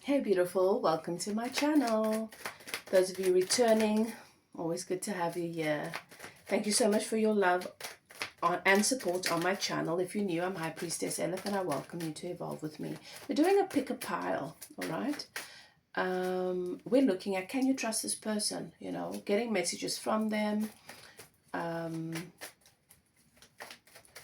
Hey beautiful, welcome to my channel. Those of you returning, always good to have you here. Thank you so much for your love and support on my channel. If you're new, I'm High Priestess Elif and I welcome you to evolve with me. We're doing a pick a pile, all right? We're looking at, can you trust this person? You know, getting messages from them.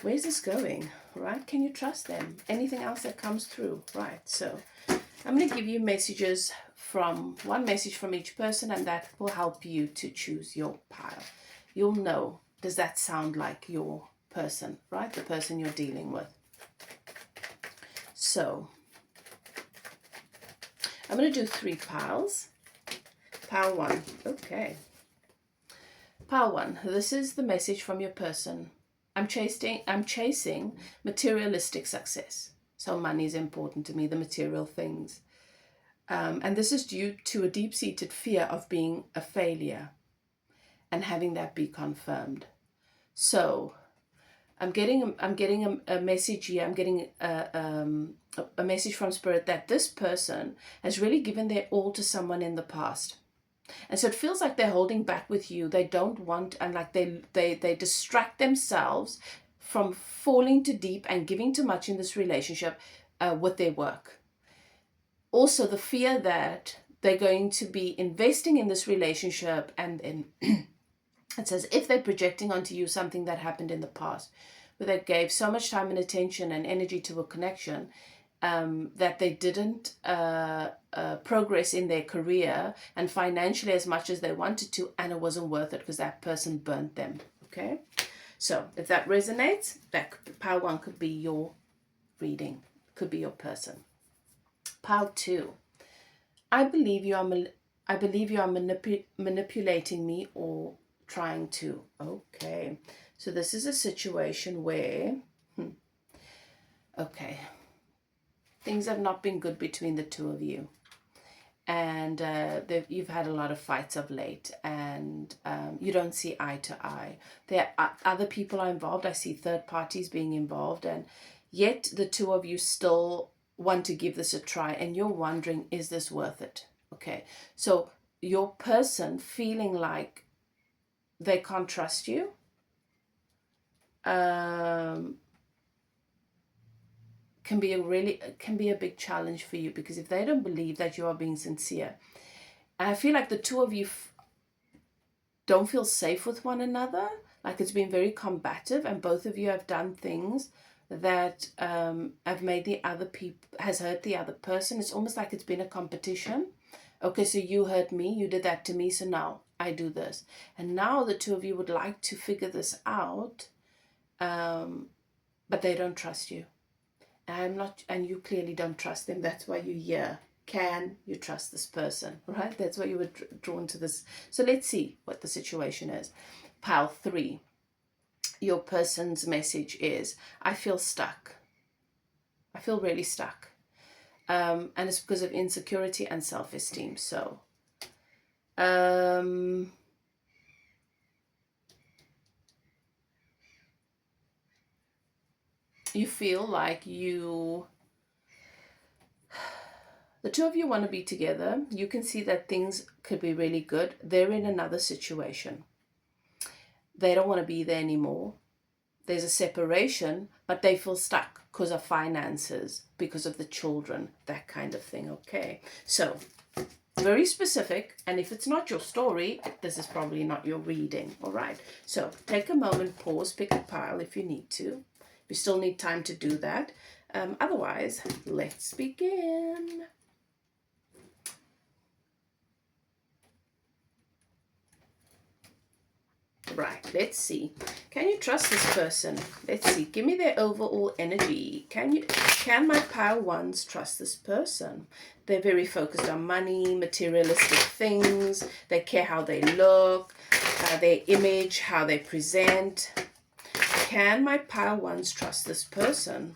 Where's this going, right? Can you trust them? Anything else that comes through, right? So I'm going to give you messages from one message from each person, and that will help you to choose your pile. You'll know, does that sound like your person, right? The person you're dealing with. So I'm going to do 3 piles. Pile 1, okay. Pile 1, this is the message from your person. I'm chasing materialistic success. So money is important to me, the material things. And this is due to a deep-seated fear of being a failure and having that be confirmed. So I'm getting a message here. I'm getting a message from Spirit that this person has really given their all to someone in the past. And so it feels like they're holding back with you. They don't want, and like they distract themselves from falling too deep and giving too much in this relationship with their work. Also, the fear that they're going to be investing in this relationship, and then it's as if they're projecting onto you something that happened in the past, where they gave so much time and attention and energy to a connection that they didn't progress in their career and financially as much as they wanted to, and it wasn't worth it because that person burnt them. Okay, so if that resonates, that pile 1 could be your reading, could be your person. Pile 2, I believe you are manipulating me or trying to. Okay, so this is a situation where okay, things have not been good between the two of you, and you've had a lot of fights of late, and you don't see eye to eye. There are other people are involved. I see third parties being involved, and yet the two of you still want to give this a try, and you're wondering, is this worth it? Okay, so your person feeling like they can't trust you, can be a big challenge for you, because if they don't believe that you are being sincere, and I feel like the two of you don't feel safe with one another, like it's been very combative, and both of you have done things that have made the other people, has hurt the other person. It's almost like it's been a competition. Okay, so you hurt me, you did that to me, so now I do this. And now the two of you would like to figure this out, but they don't trust you. And you clearly don't trust them. That's why you're here. Can you trust this person, right? That's why you were drawn to this. So let's see what the situation is. Pile 3. Your person's message is, I feel stuck. I feel really stuck. And it's because of insecurity and self-esteem. So, you feel like the two of you want to be together. You can see that things could be really good. They're in another situation. They don't want to be there anymore. There's a separation, but they feel stuck because of finances, because of the children, that kind of thing. Okay, so very specific, and if it's not your story, this is probably not your reading. All right, so take a moment, pause, pick a pile if you need to. You still need time to do that. Otherwise, let's begin. Right, let's see. Can you trust this person? Let's see. Give me their overall energy. Can my pile 1s trust this person? They're very focused on money, materialistic things. They care how they look, their image, how they present. Can my pile 1s trust this person?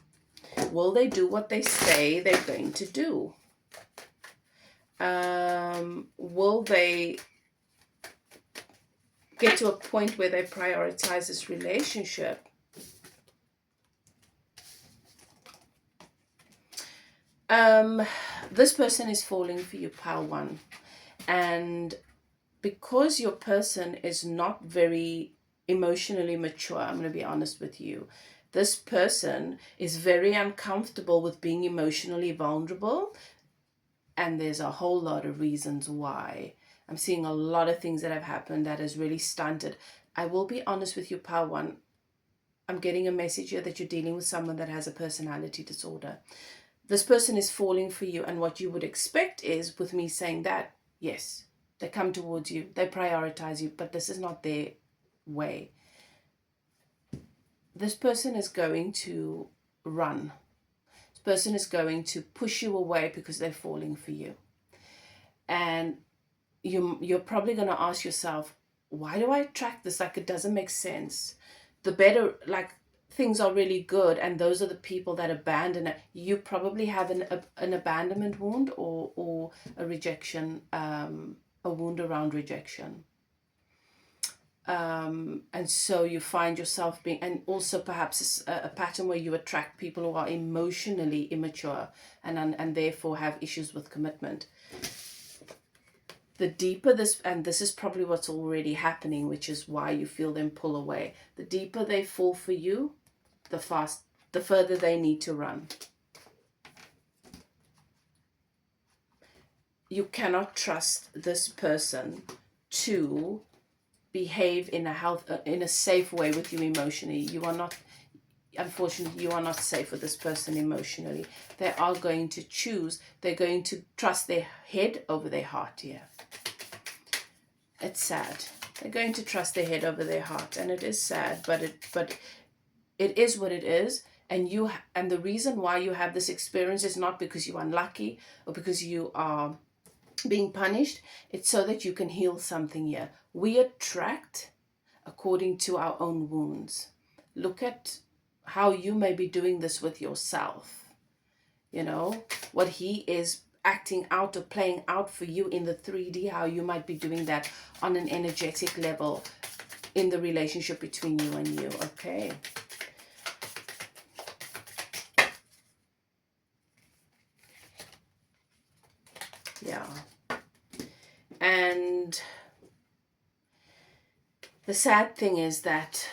Will they do what they say they're going to do? Will they get to a point where they prioritize this relationship? This person is falling for you, pile 1. And because your person is not very emotionally mature, I'm going to be honest with you, this person is very uncomfortable with being emotionally vulnerable, and there's a whole lot of reasons why. I'm seeing a lot of things that have happened that has really stunted. I will be honest with you, pile 1. I'm getting a message here that you're dealing with someone that has a personality disorder. This person is falling for you, and what you would expect is, with me saying that, yes, they come towards you, they prioritize you, but this is not their way. This person is going to run. This person is going to push you away because they're falling for you. And you're probably going to ask yourself, why do I attract this? Like, it doesn't make sense. The better, like, things are really good, and those are the people that abandon it. You probably have an abandonment wound, or a rejection, a wound around rejection. And so you find yourself being, and also perhaps a pattern where you attract people who are emotionally immature and therefore have issues with commitment. The deeper this, and this is probably what's already happening, which is why you feel them pull away. The deeper they fall for you, the further they need to run. You cannot trust this person to behave in a safe way with you emotionally. You are not, unfortunately, you are not safe with this person emotionally. They are going to choose, they're going to trust their head over their heart here. It's sad. They're going to trust their head over their heart, and it is sad, but it is what it is. And the reason why you have this experience is not because you're unlucky or because you are being punished. It's so that you can heal something here. We attract according to our own wounds. Look at how you may be doing this with yourself. You know, what he is acting out or playing out for you in the 3D, how you might be doing that on an energetic level in the relationship between you and you. Okay. Yeah. And the sad thing is that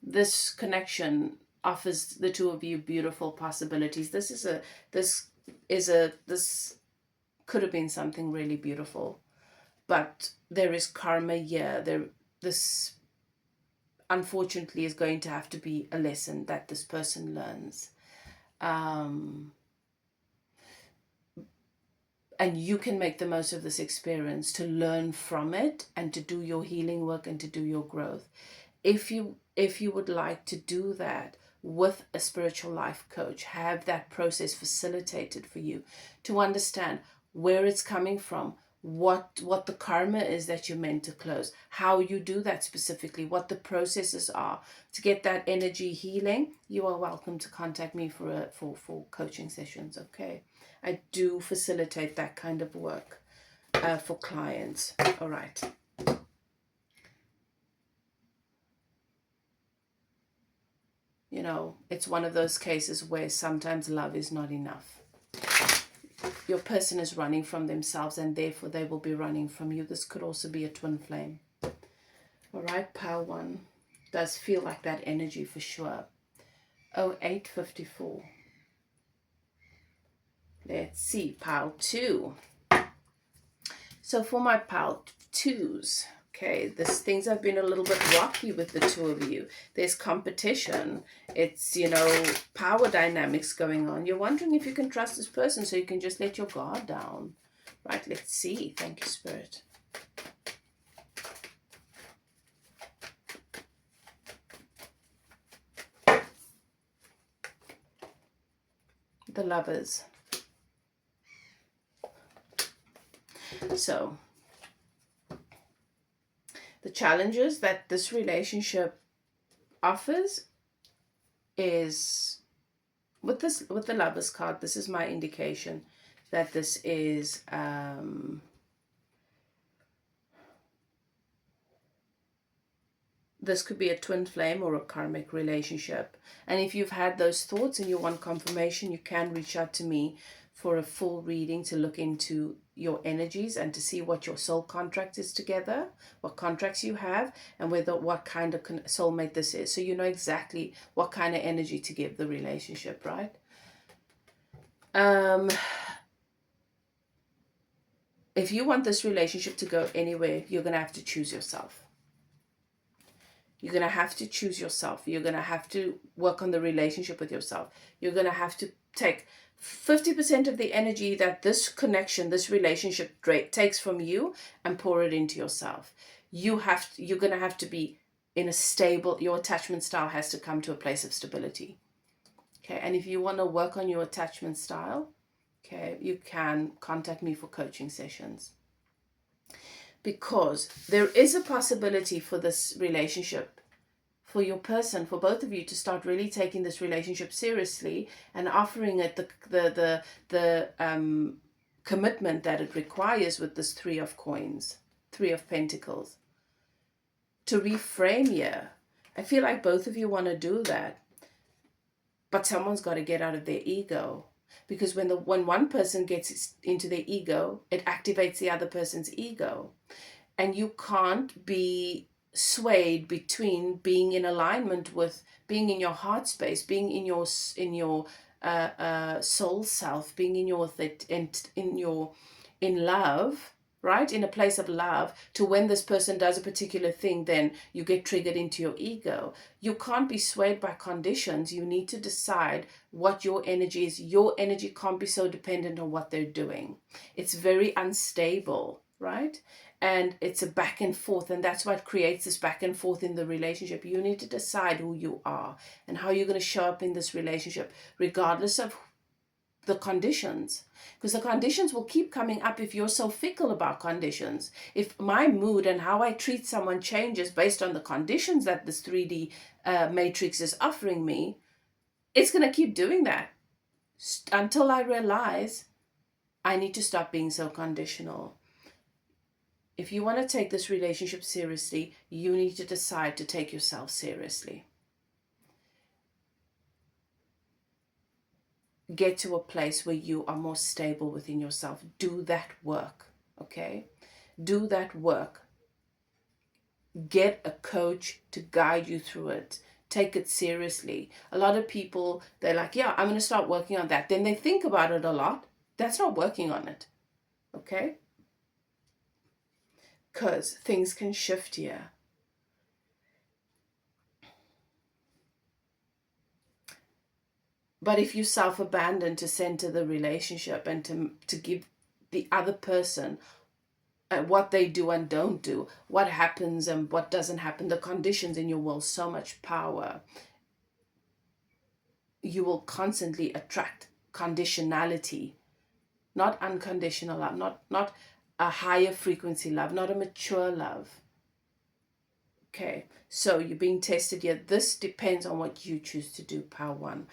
this connection offers the two of you beautiful possibilities. This could have been something really beautiful, but there is karma here. This unfortunately is going to have to be a lesson that this person learns. And you can make the most of this experience to learn from it and to do your healing work and to do your growth. If you would like to do that with a spiritual life coach, have that process facilitated for you to understand where it's coming from, what the karma is that you're meant to close, how you do that specifically, what the processes are to get that energy healing, you are welcome to contact me for coaching sessions. Okay, I do facilitate that kind of work for clients. All right. You know, it's one of those cases where sometimes love is not enough. Your person is running from themselves, and therefore they will be running from you. This could also be a twin flame. All right, pile 1 does feel like that energy for sure. 0854. Let's see, pile 2. So for my pile 2s, okay, things have been a little bit rocky with the two of you. There's competition. It's, you know, power dynamics going on. You're wondering if you can trust this person, so you can just let your guard down. Right, let's see. Thank you, Spirit. The Lovers. So, the challenges that this relationship offers is, with the Lovers card, this is my indication that this is this could be a twin flame or a karmic relationship. And if you've had those thoughts and you want confirmation, you can reach out to me for a full reading to look into your energies and to see what your soul contract is together, what contracts you have, and whether what kind of soulmate this is. So you know exactly what kind of energy to give the relationship, right? If you want this relationship to go anywhere, you're going to have to choose yourself. You're going to have to choose yourself. You're going to have to work on the relationship with yourself. You're going to have to take 50% of the energy that this connection, this relationship takes from you and pour it into yourself. You're going to have to be in a stable, your attachment style has to come to a place of stability. Okay, and if you want to work on your attachment style, okay, you can contact me for coaching sessions. Because there is a possibility for this relationship, for your person, for both of you to start really taking this relationship seriously and offering it the commitment that it requires with this Three of Coins, Three of Pentacles. To reframe here, I feel like both of you want to do that, but someone's got to get out of their ego. Because when one person gets into their ego, it activates the other person's ego. And you can't be swayed between being in alignment with being in your heart space, being in your soul self, being in love, right? In a place of love, to when this person does a particular thing, then you get triggered into your ego. You can't be swayed by conditions. You need to decide what your energy is. Your energy can't be so dependent on what they're doing. It's very unstable, right? And it's a back and forth, and that's what creates this back and forth in the relationship. You need to decide who you are and how you're going to show up in this relationship, regardless of the conditions, because the conditions will keep coming up if you're so fickle about conditions. If my mood and how I treat someone changes based on the conditions that this 3D matrix is offering me, it's going to keep doing that until I realize I need to stop being so conditional. If you want to take this relationship seriously, you need to decide to take yourself seriously. Get to a place where you are more stable within yourself. Do that work, okay? Do that work. Get a coach to guide you through it. Take it seriously. A lot of people, they're like, yeah, I'm going to start working on that. Then they think about it a lot. That's not working on it, okay? Because things can shift here. But if you self-abandon to center the relationship and to give the other person what they do and don't do, what happens and what doesn't happen, the conditions in your world, so much power, you will constantly attract conditionality, not unconditional love, not a higher frequency love, not a mature love. Okay, so you're being tested here. This depends on what you choose to do, power one.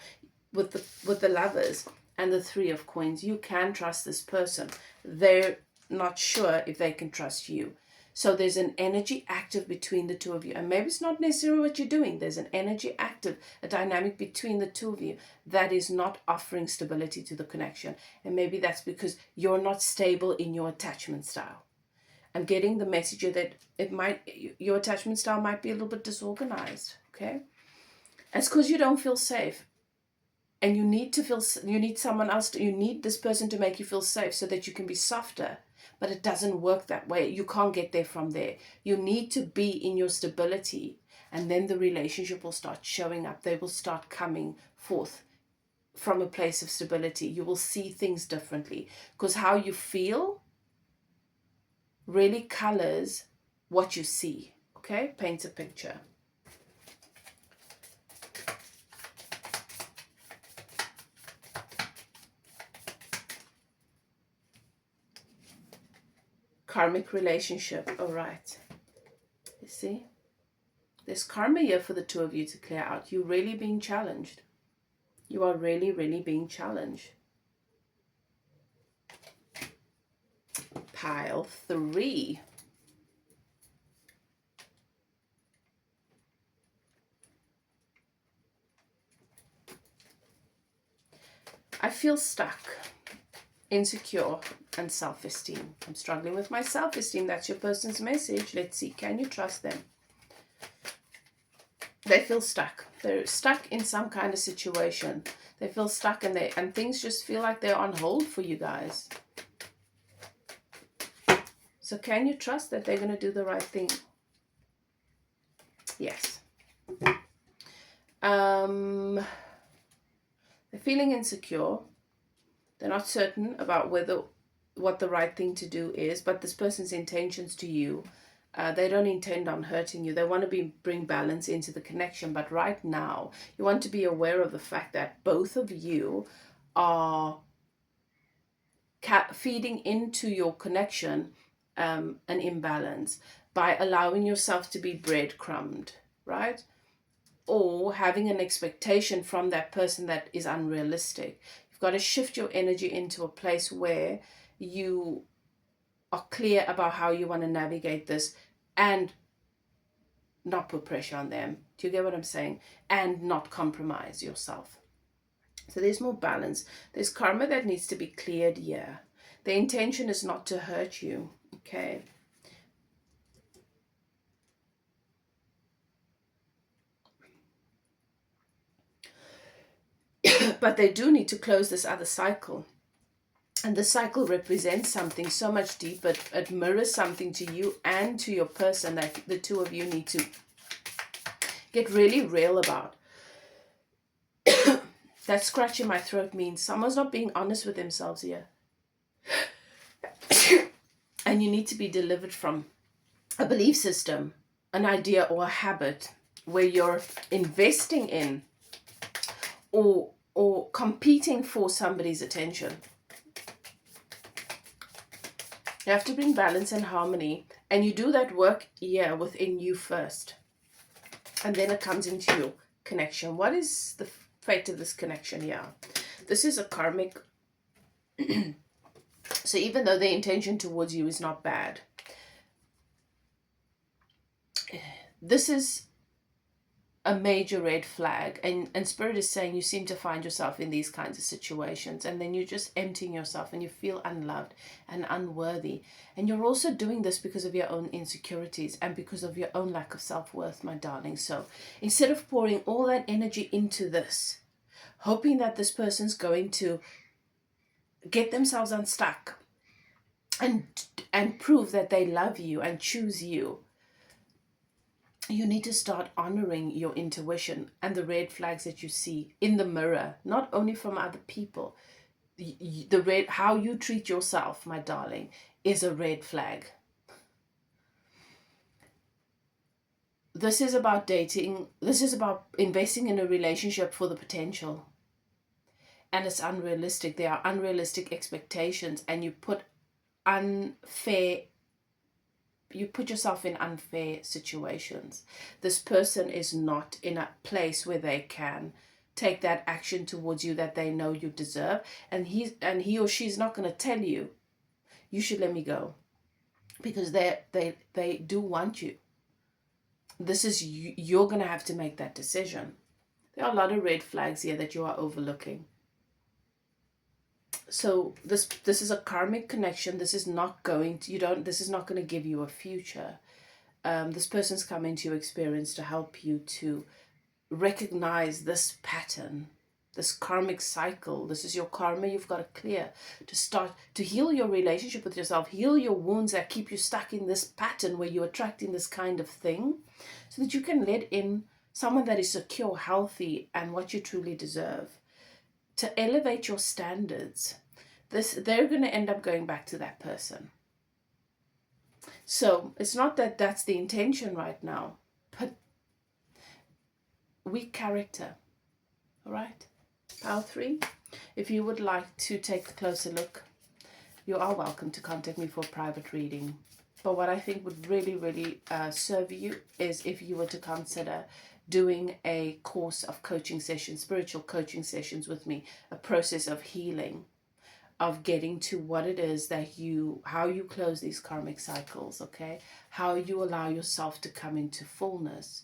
With the Lovers and the Three of Coins, you can trust this person. They're not sure if they can trust you. So there's an energy active between the two of you. And maybe it's not necessarily what you're doing. There's an energy active, a dynamic between the two of you that is not offering stability to the connection. And maybe that's because you're not stable in your attachment style. I'm getting the message that your attachment style might be a little bit disorganized, okay? It's because you don't feel safe. And you need this person to make you feel safe so that you can be softer. But it doesn't work that way. You can't get there from there. You need to be in your stability, and then the relationship will start showing up. They will start coming forth from a place of stability. You will see things differently, because how you feel really colors what you see. Okay? Paints a picture. Karmic relationship. All right. You see? There's karma here for the two of you to clear out. You're really being challenged. You are really, really being challenged. Pile 3. I feel stuck. insecure, and self-esteem. I'm struggling with my self-esteem. That's your person's message. Let's see. Can you trust them? They feel stuck. They're stuck in some kind of situation. They feel stuck, and things just feel like they're on hold for you guys. So can you trust that they're going to do the right thing? Yes. They're feeling insecure. They're not certain about what the right thing to do is, but this person's intentions to you, they don't intend on hurting you. They want to bring balance into the connection, but right now you want to be aware of the fact that both of you are feeding into your connection an imbalance by allowing yourself to be breadcrumbed, right? Or having an expectation from that person that is unrealistic. You've got to shift your energy into a place where you are clear about how you want to navigate this and not put pressure on them. Do you get what I'm saying? And not compromise yourself. So there's more balance. There's karma that needs to be cleared here. The intention is not to hurt you, okay? But they do need to close this other cycle. And the cycle represents something so much deeper. It mirrors something to you and to your person that the two of you need to get really real about. That scratch in my throat means someone's not being honest with themselves here. And you need to be delivered from a belief system, an idea or a habit where you're investing in or competing for somebody's attention. You have to bring balance and harmony, and you do that work here within you first. And then it comes into your connection. What is the fate of this connection here? This is a karmic. So even though the intention towards you is not bad, this is a major red flag, and Spirit is saying you seem to find yourself in these kinds of situations, and then you're just emptying yourself and you feel unloved and unworthy, and you're also doing this because of your own insecurities and because of your own lack of self-worth, my darling. So instead of pouring all that energy into this, hoping that this person's going to get themselves unstuck and prove that they love you and choose you, you need to start honoring your intuition and the red flags that you see in the mirror, not only from other people. How you treat yourself, my darling, is a red flag. This is about dating. This is about investing in a relationship for the potential. And it's unrealistic. There are unrealistic expectations, and you put yourself in unfair situations. This person is not in a place where they can take that action towards you that they know you deserve, and he or she's not going to tell you should let me go, because they do want you. This is you're going to have to make that decision. There are a lot of red flags here that you are overlooking. So this is a karmic connection. This is not going to this is not going to give you a future. This person's come into your experience to help you to recognize this pattern, this karmic cycle. This is your karma you've got to clear to start to heal your relationship with yourself, heal your wounds that keep you stuck in this pattern where you're attracting this kind of thing, so that you can let in someone that is secure, healthy, and what you truly deserve. To elevate your standards. They're going to end up going back to that person. So it's not that that's the intention right now, but weak character. All right. Pile 3. If you would like to take a closer look, you are welcome to contact me for a private reading. But what I think would really, really serve you is if you were to consider doing a course of coaching sessions, spiritual coaching sessions with me, a process of healing, of getting to what it is that how you close these karmic cycles, okay? How you allow yourself to come into fullness,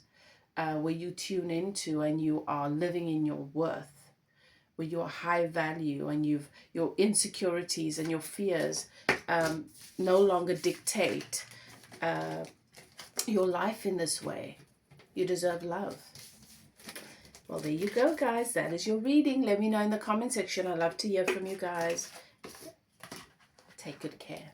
where you tune into and you are living in your worth, where you're high value and your insecurities and your fears no longer dictate your life in this way. You deserve love. Well, there you go, guys. That is your reading. Let me know in the comment section. I'd love to hear from you guys. Take good care.